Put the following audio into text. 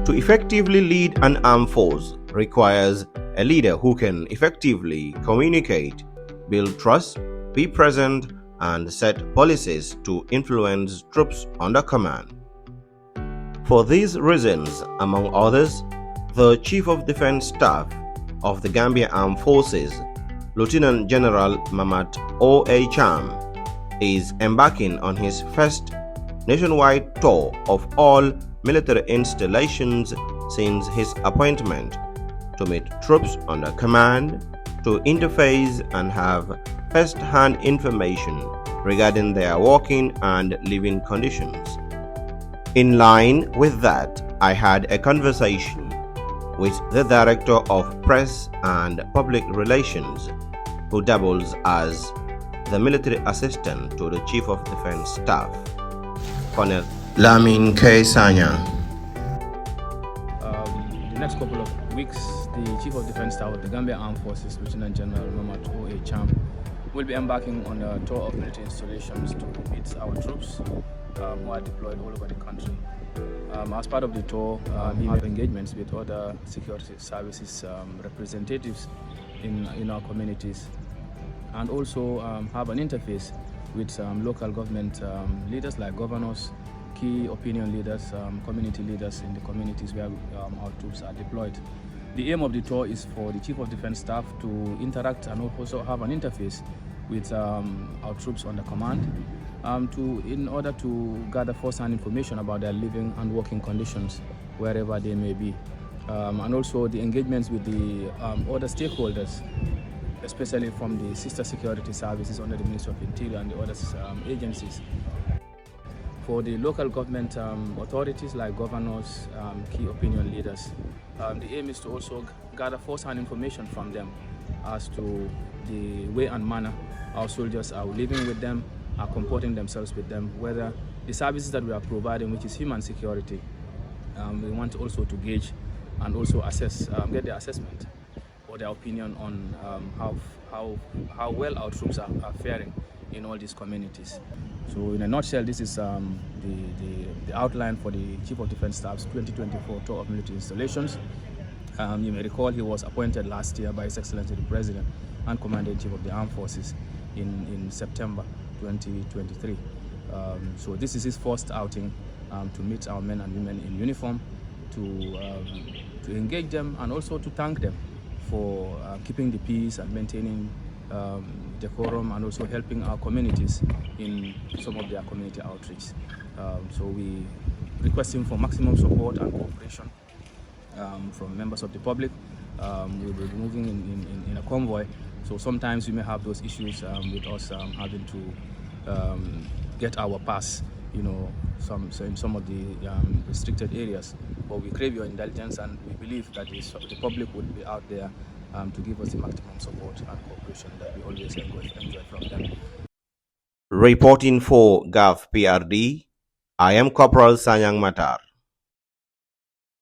To effectively lead an armed force requires a leader who can effectively communicate, build trust, be present, and set policies to influence troops under command. For these reasons, among others, the Chief of Defense Staff of the Gambia Armed Forces, Lieutenant General Mamat O.A. Cham, is embarking on his first nationwide tour of all military installations since his appointment, to meet troops under command, to interface and have first-hand information regarding their working and living conditions. In line with that, I had a conversation with the Director of Press and Public Relations, who doubles as the military assistant to the Chief of Defense Staff, Colonel Lamin K. Sanyang. The next couple of weeks, the Chief of Defense Staff of the Gambia Armed Forces, Lieutenant General Mamat O.A. Cham, will be embarking on a tour of military installations to meet our troops who are deployed all over the country. As part of the tour, we have engagements with other security services representatives in our communities, and also have an interface with local government leaders like governors, key opinion leaders, community leaders in the communities where our troops are deployed. The aim of the tour is for the Chief of Defense Staff to interact and also have an interface with our troops under command in order to gather first-hand information about their living and working conditions wherever they may be. And also the engagements with the other stakeholders, especially from the sister security services under the Ministry of Interior and the other agencies. For the local government authorities like governors, key opinion leaders, the aim is to also gather first-hand information from them as to the way and manner our soldiers are living with them, are comporting themselves with them, whether the services that we are providing, which is human security, we want also to gauge and also assess, get their assessment or their opinion on how well our troops are faring in all these communities. So in a nutshell, this is the outline for the Chief of Defense Staff's 2024 tour of military installations. You may recall he was appointed last year by His Excellency the President and Commander-in-Chief of the Armed Forces in September 2023. So this is his first outing to meet our men and women in uniform, to engage them and also to thank them for keeping the peace and maintaining decorum and also helping our communities in some of their community outreach. So we request him for maximum support and cooperation from members of the public. We will be moving in a convoy, so sometimes we may have those issues with us having to get our pass, so in some of the restricted areas. But we crave your indulgence, and we believe that the public will be out there to give us the maximum support and cooperation that we always enjoy from them. Reporting for Dppr, I am Corporal Sanyang Matar.